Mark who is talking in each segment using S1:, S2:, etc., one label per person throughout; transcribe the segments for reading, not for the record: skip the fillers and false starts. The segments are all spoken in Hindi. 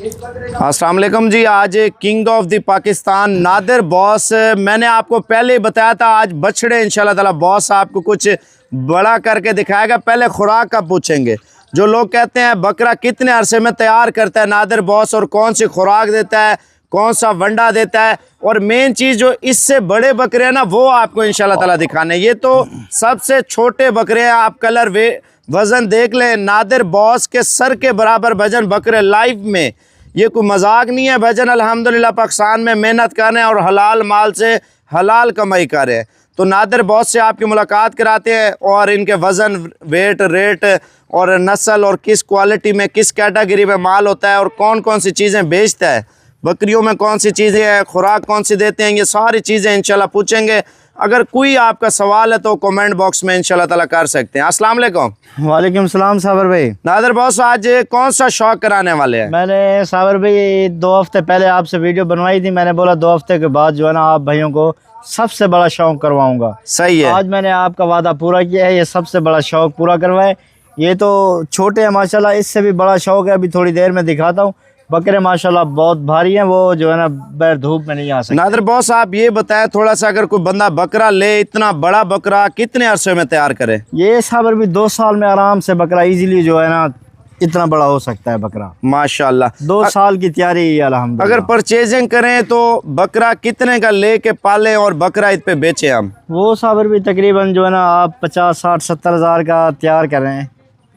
S1: अस्सलाम वालेकुम जी। आज king of the Pakistan Nadir boss, मैंने आपको पहले ही बताया था आज बछड़े इंशाल्लाह ताला बॉस आपको कुछ बड़ा करके दिखाएगा। पहले खुराक का पूछेंगे। जो लोग कहते हैं बकरा कितने अरसे में तैयार करता है नादिर बॉस, और कौन सी खुराक देता है, कौन सा वंडा देता है, और मेन चीज़ जो इससे बड़े बकरे हैं ना वो आपको इंशाल्लाह ताला दिखाने। ये तो सबसे छोटे बकरे हैं, आप कलर वज़न देख लें। नादिर बॉस के सर के बराबर वजन बकरे लाइव में, ये कोई मजाक नहीं है। वजन अल्हम्दुलिल्लाह पाकिस्तान में मेहनत कर रहे हैं और हलाल माल से हलाल कमाई कर रहे हैं। तो नादिर बॉस से आपकी मुलाकात कराते हैं और इनके वज़न, वेट, रेट और नस्ल और किस क्वालिटी में, किस कैटेगरी में माल होता है और कौन कौन सी चीज़ें बेचता है, बकरियों में कौन सी चीज़ें हैं, खुराक कौन सी देते हैं, ये सारी चीज़ें इंशाल्लाह पूछेंगे। अगर कोई आपका सवाल है तो कमेंट बॉक्स में इंशाल्लाह ताला कर सकते हैं। अस्सलाम वालेकुम।
S2: वालेकुम सलाम साबर भाई।
S1: नादिर बॉस आज कौन सा शौक कराने वाले हैं?
S2: मैंने साबर भाई 2 हफ्ते पहले आपसे वीडियो बनवाई थी। मैंने बोला 2 हफ्ते के बाद जो है ना आप भाइयों को सबसे बड़ा शौक करवाऊंगा।
S1: सही है।
S2: आज मैंने आपका वादा पूरा किया है, ये सबसे बड़ा शौक पूरा करवाए। ये तो छोटे हैं माशाल्लाह, इससे भी बड़ा शौक है, अभी थोड़ी देर में दिखाता हूँ। बकरे माशाल्लाह बहुत भारी हैं, वो जो है ना बैर धूप में नहीं आ सकते।
S1: नादिर बॉस आप ये बताएं थोड़ा सा, अगर कोई बंदा बकरा ले, इतना बड़ा बकरा कितने अरसे में तैयार करे?
S2: ये साबर भी 2 साल में आराम से बकरा इजीली जो है ना इतना बड़ा हो सकता है बकरा।
S1: माशाल्लाह
S2: 2 साल की तैयारी है अल्हम्दुलिल्लाह।
S1: अगर परचेजिंग करें तो बकरा कितने का लेके पालें और बकरा इत पे बेचे हम? वो
S2: साबर भी तकरीबन जो है ना आप 50, 60, 70 हज़ार का तैयार करें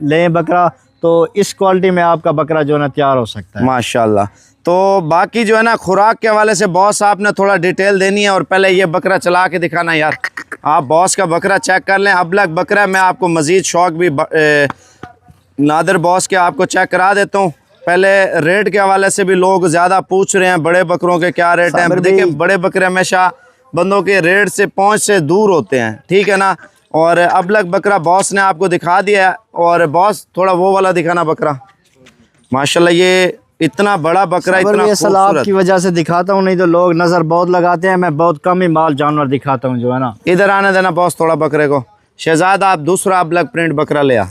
S2: लें बकरा, तो इस क्वालिटी में आपका बकरा जो है ना तैयार हो सकता है
S1: माशाल्लाह। तो बाकी जो है ना खुराक के हवाले से बॉस आपने थोड़ा डिटेल देनी है, और पहले ये बकरा चला के दिखाना यार। आप बॉस का बकरा चेक कर लें, अबलग बकरा है। मैं आपको मज़ीद शौक भी नादिर बॉस के आपको चेक करा देता हूँ। पहले रेट के हवाले से भी लोग ज़्यादा पूछ रहे हैं, बड़े बकरों के क्या रेट हैं। देखिए बड़े बकरे हमेशा बंदों के रेट से पहुँच से दूर होते हैं, ठीक है ना। और अबलग बकरा बॉस ने आपको दिखा दिया है। और बॉस थोड़ा वो वाला दिखाना बकरा, माशाल्लाह ये इतना बड़ा बकरा, इतना
S2: सलाब की वजह से दिखाता हूँ, नहीं तो लोग नज़र बहुत लगाते हैं। मैं बहुत कम ही माल जानवर दिखाता हूँ जो है ना।
S1: इधर आने देना बॉस थोड़ा बकरे को। शहजाद आप दूसरा अबलग प्रिंट बकरा ले आ।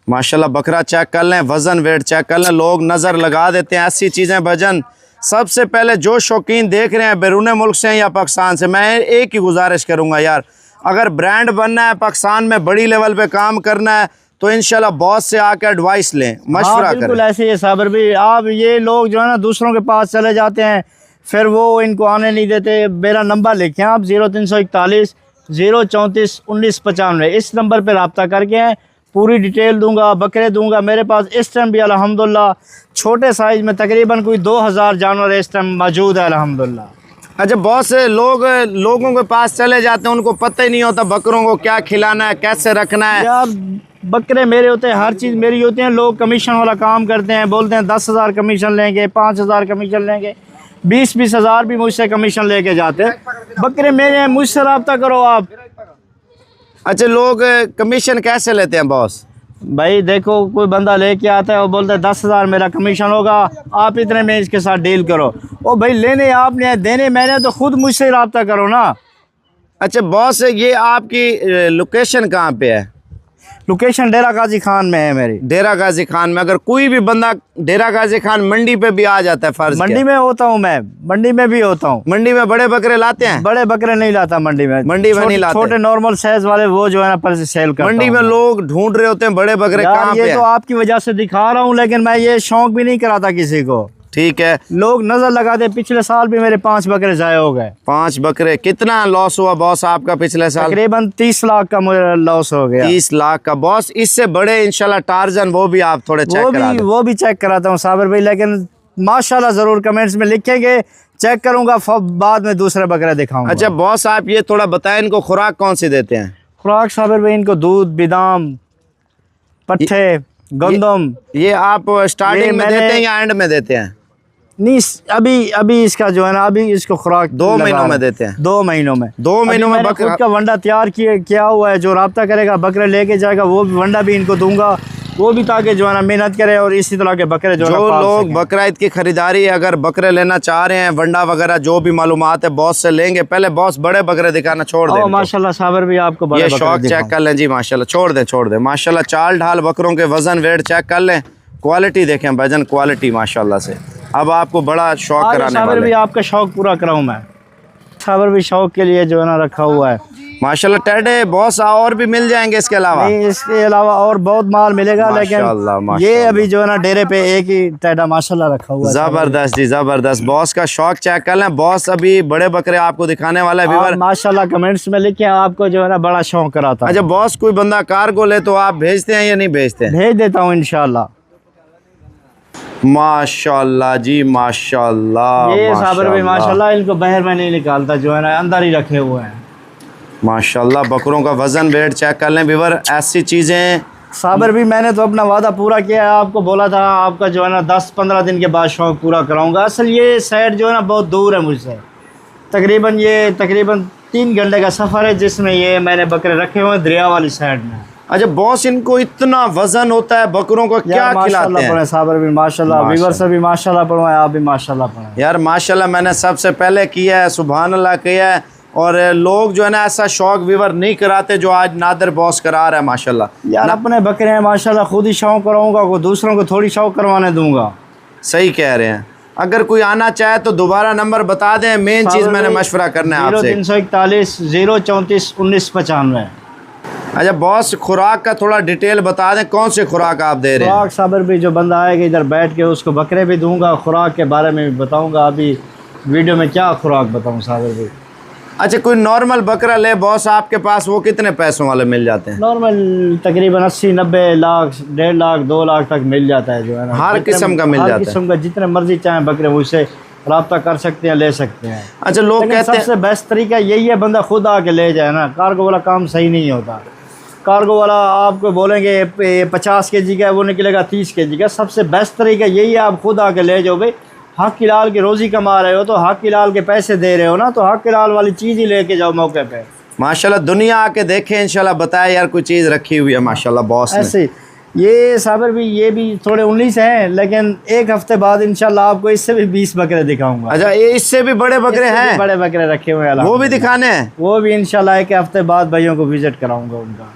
S1: माशाल्लाह बकरा चेक कर लें, वज़न वेट चेक कर लें। लोग नज़र लगा देते हैं ऐसी चीज़ें। वजन सबसे पहले जो शौकीन देख रहे हैं बैरून मुल्क से या पाकिस्तान से, मैं एक ही गुजारिश करूँगा यार, अगर ब्रांड बनना है, पाकिस्तान में बड़ी लेवल पे काम करना है, तो इंशाल्लाह बॉस से आकर एडवाइस लें, मशवरा करें।
S2: बिल्कुल ऐसे ही साबर भी। आप ये लोग जो है ना दूसरों के पास चले जाते हैं, फिर वो इनको आने नहीं देते। मेरा नंबर लिखें आप 0341 034 1995। इस नंबर पर रब्ता करके हैं, पूरी डिटेल दूंगा, बकरे दूंगा। मेरे पास इस टाइम भी अल्हम्दुलिल्लाह छोटे साइज़ में तकरीबन कोई 2000 जानवर इस टाइम मौजूद है अल्हम्दुलिल्लाह।
S1: अच्छा बहुत से लोगों के पास चले जाते हैं, उनको पता ही नहीं होता बकरों को क्या खिलाना है, कैसे रखना है।
S2: यार बकरे मेरे होते हैं, हर चीज़ मेरी होती है। लोग कमीशन वाला काम करते हैं, बोलते हैं 10,000 कमीशन लेंगे, 5,000 कमीशन लेंगे, 20-20 हज़ार भी मुझसे कमीशन लेके जाते हैं। बकरे मेरे हैं, मुझसे रब्ता करो आप।
S1: अच्छा लोग कमीशन कैसे लेते हैं बॉस?
S2: भाई देखो कोई बंदा लेके आता है, वो बोलता है 10,000 मेरा कमीशन होगा, आप इतने में इसके साथ डील करो। ओ भाई लेने आपने, देने मैंने, तो खुद मुझसे रब्ता करो ना।
S1: अच्छा बॉस ये आपकी लोकेशन कहाँ पे है?
S2: लोकेशन डेरा गाजी खान में है मेरी।
S1: डेरा गाजी खान में। अगर कोई भी बंदा डेरा गाजी खान मंडी पे भी आ जाता है, फर्ज
S2: मंडी में होता हूँ मैं, मंडी में भी होता हूँ।
S1: मंडी में बड़े बकरे लाते हैं?
S2: बड़े बकरे नहीं लाता मंडी में नहीं लाते। छोटे नॉर्मल साइज वाले वो जो है ना पर सेल करता हूं।
S1: मंडी में लोग ढूंढ रहे होते हैं बड़े बकरे कहाँ पे?
S2: ये तो आपकी वजह से दिखा रहा हूँ, लेकिन मैं ये शौक भी नहीं कराता किसी को, ठीक है। लोग नजर लगाते। पिछले साल भी मेरे 5 बकरे जाए हो गए।
S1: 5 बकरे। कितना लॉस हुआ बॉस आपका पिछले साल?
S2: तकरीबन 30 लाख का मुझे लॉस हो गया।
S1: 30 लाख का बॉस। इससे बड़े इंशाल्लाह टार्जन वो भी आप थोड़े चेक करा दें।
S2: वो भी चेक कराता हूँ साबिर भाई, लेकिन माशाल्लाह जरूर कमेंट्स में लिखेंगे, चेक करूंगा, बाद में दूसरे बकरे दिखाऊंगा।
S1: अच्छा बॉस आप ये थोड़ा बताएं, इनको खुराक कौन सी देते हैं?
S2: खुराक साबिर भाई इनको दूध, बादाम, पट्ठे, गंदम।
S1: ये आप स्टार्टिंग में देते हैं या एंड में देते हैं?
S2: नहीं अभी इसका जो है ना, अभी इसको खुराक
S1: 2 महीनों में देते हैं।
S2: 2 महीनों में
S1: 2 महीनों में बकरा
S2: का वंडा तैयार किया हुआ है। जो रब्ता करेगा बकरे लेके जाएगा, वो वंडा भी इनको दूंगा, वो भी, ताकि जो है ना मेहनत करे और इसी तरह के बकरे जो
S1: लोग बकरा ईद की खरीदारी, अगर बकरे लेना चाह रहे हैं, वंडा वगैरह जो भी मालूमात है बॉस से लेंगे। पहले बॉस बड़े बकरे दिखाना छोड़ दें।
S2: माशाल्लाह साबर भी आपको
S1: ये शौक चेक कर लें जी। माशाल्लाह छोड़ दें माशाल्लाह। चाल ढाल बकरों के वजन वेट चेक कर लें, क्वालिटी देखें वजन क्वालिटी माशाल्लाह से। अब आपको बड़ा शौक कराने
S2: साबर
S1: वाले
S2: भी आपका शौक पूरा कराऊँ मैं। साबर भी शौक के लिए जो है ना रखा हुआ है
S1: माशाल्लाह। टेडे बहुत सा और भी मिल जाएंगे इसके अलावा?
S2: नहीं, इसके अलावा और बहुत माल मिलेगा,
S1: माशाल्लाह,
S2: लेकिन ये अभी जो है ना डेरे पे एक ही टेडा माशाल्लाह रखा हुआ है।
S1: जबरदस्त जी जबरदस्त। बॉस का शौक चेक कर लें। बॉस अभी बड़े बकरे आपको दिखाने वाला है व्यूअर।
S2: माशाल्लाह कमेंट्स में लिखे आपको जो है ना बड़ा शौक कराता है।
S1: अच्छा बॉस, कोई बंदा कार्गो ले तो आप भेजते हैं या नहीं भेजते?
S2: भेज देता हूँ इंशाल्लाह।
S1: माशाल्लाह जी माशाल्लाह।
S2: ये साबर भी माशाल्लाह इनको बाहर में नहीं निकालता, जो है ना अंदर ही रखे हुए हैं
S1: माशाल्लाह। बकरों का वजन वेट चेक कर लें व्यूअर। ऐसी चीज़ें
S2: साबर भी मैंने तो अपना वादा पूरा किया है। आपको बोला था आपका जो है ना 10-15 दिन के बाद शौक पूरा कराऊंगा। असल ये साइड जो है ना बहुत दूर है मुझसे, तकरीबन 3 घंटे का सफ़र है, जिसमें ये मैंने बकरे रखे हुए हैं दरिया वाली साइड में।
S1: अच्छा बॉस, इनको इतना वजन होता है बकरों को, क्या खिलाते हैं?
S2: पढ़े साबर भी माशाल्लाह, व्यूअर से भी माशाल्लाह पढ़वाएं, आप भी माशाल्लाह पढ़ें।
S1: यार माशाल्लाह मैंने सबसे पहले किया है, सुभान अल्लाह किया है। और लोग जो है ना ऐसा शौक व्यूअर नहीं कराते जो आज नादिर बॉस करा रहा है माशाल्लाह।
S2: यार अपने बकरे हैं माशाल्लाह, खुद ही शौक कराऊंगा, को दूसरों को थोड़ी शौक करवाने दूंगा।
S1: सही कह रहे हैं। अगर कोई आना चाहे तो दोबारा नंबर बता दें। मेन चीज़ मैंने मशवरा करना है आपसे।
S2: 0341 034 1995।
S1: अच्छा बॉस, खुराक का थोड़ा डिटेल बता दें, कौन से खुराक आप दे रहे हैं?
S2: खुराक साबर भी जो बंदा आएगा इधर बैठ के उसको बकरे भी दूंगा, खुराक के बारे में भी बताऊंगा। अभी वीडियो में क्या खुराक बताऊं साबर भी।
S1: अच्छा कोई नॉर्मल बकरा ले बॉस आपके पास, वो कितने पैसों वाले मिल जाते हैं?
S2: नॉर्मल तकरीबन 80-90 लाख, 1.5 लाख 2 लाख तक मिल जाता है, जो है ना
S1: हर किस्म का मिल जाता है।
S2: हर किस्म का, जितने मर्जी चाहें बकरे मुझसे रब्ता कर सकते हैं, ले सकते हैं।
S1: अच्छा लोग कहते हैं
S2: सबसे बेस्ट तरीका यही है बंदा खुद आके ले जाए ना। कार्गो वाला काम सही नहीं होता। कार्गो वाला आपको बोलेंगे 50 kg का, वो निकलेगा 30 kg का। सबसे बेस्ट तरीका यही है, आप खुद आके ले जाओ। भाई हक लाल की रोज़ी कमा रहे हो तो हक लाल के पैसे दे रहे हो ना, तो हक लाल वाली चीज़ ही लेके जाओ मौके पे।
S1: माशाल्लाह दुनिया आके देखे इंशाल्लाह, बताए यार कोई चीज़ रखी हुई है माशाल्लाह बॉस ने।
S2: ऐसे ये साबर भी, ये भी थोड़े 19 हैं, लेकिन एक हफ्ते बाद इंशाल्लाह आपको इससे भी 20 बकरे दिखाऊंगा।
S1: अच्छा ये इससे भी बड़े बकरे हैं?
S2: बड़े बकरे रखे हुए हैं,
S1: वो भी दिखाने हैं?
S2: वो भी इंशाल्लाह एक हफ्ते बाद भाइयों को विजिट कराऊंगा उनका।